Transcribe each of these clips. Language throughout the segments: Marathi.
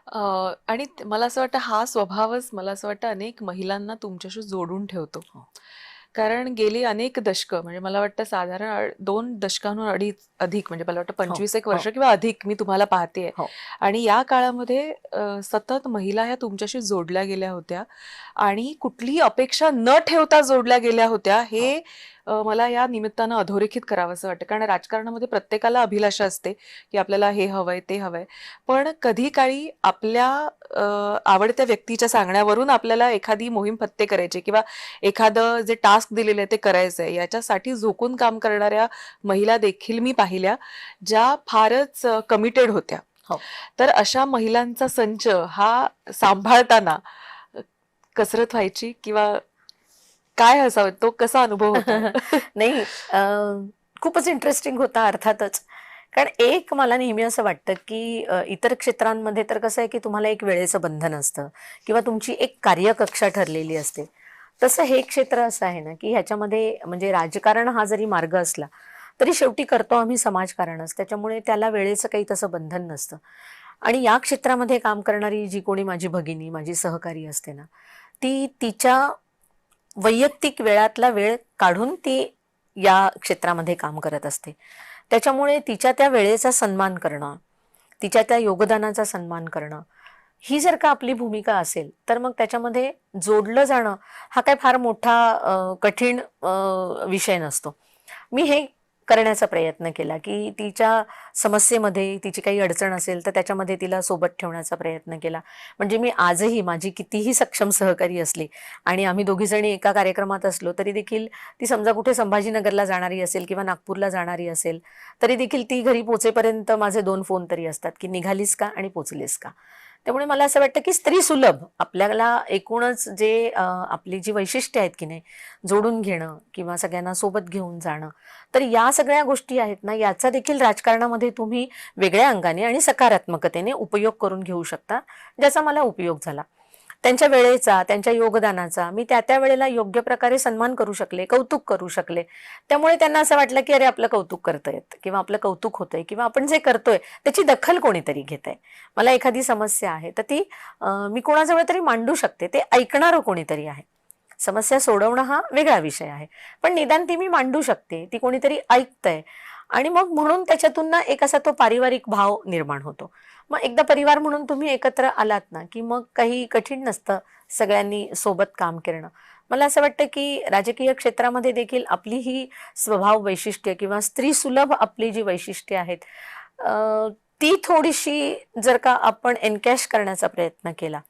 आणि मला असं वाटतं हा स्वभावच मला असं वाटतं अनेक महिलांना तुमच्याशी जोडून ठेवतो. हो. कारण गेली अनेक दशकं म्हणजे मला वाटतं साधारण 2 दशकांहून अधिक म्हणजे मला वाटतं हो. 25 एक हो. वर्ष किंवा अधिक मी तुम्हाला पाहतेय. हो. आणि या काळामध्ये सतत महिला ह्या तुमच्याशी जोडल्या गेल्या होत्या आणि कुठलीही अपेक्षा न ठेवता जोडल्या गेल्या होत्या हो. हे मला या निमित्तानं अधोरेखित करावंसं वाटतं. कारण राजकारणामध्ये प्रत्येकाला अभिलाषा असते, की आपल्याला हे हवंय, ते हवंय. पण कधी काळी आपल्या आवडत्या व्यक्तीच्या सांगण्यावरून आपल्याला एखादी मोहीम फत्ते करायची किंवा एखादं जे टास्क दिलेलं आहे ते करायचंय याच्यासाठी झोकून काम करणाऱ्या महिला देखील मी पाहिल्या, ज्या फारच कमिटेड होत्या. हो. तर अशा महिलांचा संच हा सांभाळताना अ, कसरत व्हायची किंवा काय असावं तो कसा अनुभव होता? नाही, खूपच इंटरेस्टिंग होता अर्थातच. कारण एक मला नेहमी असं वाटतं, की इतर क्षेत्रांमध्ये तर कसं आहे, की तुम्हाला एक वेळेचं बंधन असतं किंवा तुमची एक कार्यकक्षा ठरलेली असते. तसं हे क्षेत्र असं आहे ना, की ह्याच्यामध्ये म्हणजे राजकारण हा जरी मार्ग असला, तरी शेवटी करतो आम्ही समाजकारणच. त्याच्यामुळे त्याला वेळेचं काही तसं बंधन नसतं. आणि या क्षेत्रामध्ये काम करणारी जी कोणी माझी भगिनी, माझी सहकारी असते ना, ती तिच्या वैयक्तिक वेळातला वेळ काढून ती या क्षेत्रामध्ये काम करत असते. त्याच्यामुळे तिच्या त्या वेळेचा सन्मान करणं, तिच्या त्या योगदानाचा सन्मान करणं, ही जर का आपली भूमिका असेल, तर मग त्याच्यामध्ये जोडलं जाणं हा काही फार मोठा कठीण विषय नसतो. मी हे करण्याचा प्रयत्न केला, की तिच्या समस्येमध्ये तिची काही अडचण असेल, तर त्याच्यामध्ये तिला सोबत ठेवण्याचा प्रयत्न केला. म्हणजे मी आजही माझी कितीही सक्षम सहकारी असली आणि आम्ही दोघीजणी एका कार्यक्रमात असलो, तरी देखील ती समजा कुठे संभाजीनगरला जाणारी असेल किंवा नागपूरला जाणारी असेल, तरी देखील ती घरी पोहोचेपर्यंत माझे 2 फोन तरी असतात, की "निघालीस का आणि पोहोचलीस का?" त्यामुळे मला असं वाटतं, की स्त्रीसुलभ आपल्याला एकूणच जे आपली जी वैशिष्ट्ये आहेत की नाही, जोडून घेणं किंवा सगळ्यांना सोबत घेऊन जाणं. तर या सगळ्या गोष्टी आहेत ना, याचा देखील राजकारणामध्ये तुम्ही वेगळ्या अंगाने आणि सकारात्मकतेने उपयोग करून घेऊ शकता, ज्याचा मला उपयोग झाला. त्यांच्या वेळेचा, त्यांच्या योगदानाचा मी त्या-त्या वेळेला योग्य प्रकारे सन्मान करू शकले, कौतुक करू शकले. त्यामुळे त्यांना असं वाटलं, की अरे आपलं कौतुक करतायत किंवा आपलं कौतुक होतंय किंवा आपण जे करतोय त्याची दखल कोणीतरी घेतंय. मला एखादी समस्या आहे, तर ती मी कोणाजवळ तरी मांडू शकते. ते ऐकणारं कोणीतरी आहे. समस्या सोडवणं हा वेगळा विषय आहे. पण निदान ती मी मांडू शकते. ती कोणीतरी ऐकतंय आणि मग म्हणून त्याच्यातून ना एक असा तो पारिवारिक भाव निर्माण होतो. मग एकदा परिवार म्हणून तुम्ही एकत्र आलात ना, की मग काही कठीण नसतं सगळ्यांनी सोबत काम करणं. मला असं वाटतं, की राजकीय क्षेत्रामध्ये देखील आपली ही स्वभाव वैशिष्ट्य किंवा स्त्रीसुलभ आपली जी वैशिष्ट्ये आहेत, अ, ती थोडीशी जर का आपण एन्कॅश करण्याचा प्रयत्न केला,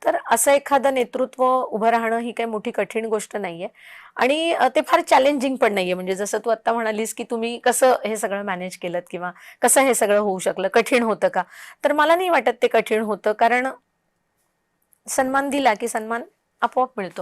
तर असं एखादं नेतृत्व उभं राहणं ही काही मोठी कठीण गोष्ट नाहीये आणि ते फार चॅलेंजिंग पण नाहीये. म्हणजे जसं तू आता म्हणालीस, की तुम्ही कसं हे सगळं मॅनेज केलत किंवा कसं हे सगळं होऊ शकलं? कठीण होतं का? तर मला नाही वाटत ते कठीण होतं. कारण सन्मान दिला, की सन्मान आपोआप मिळतो.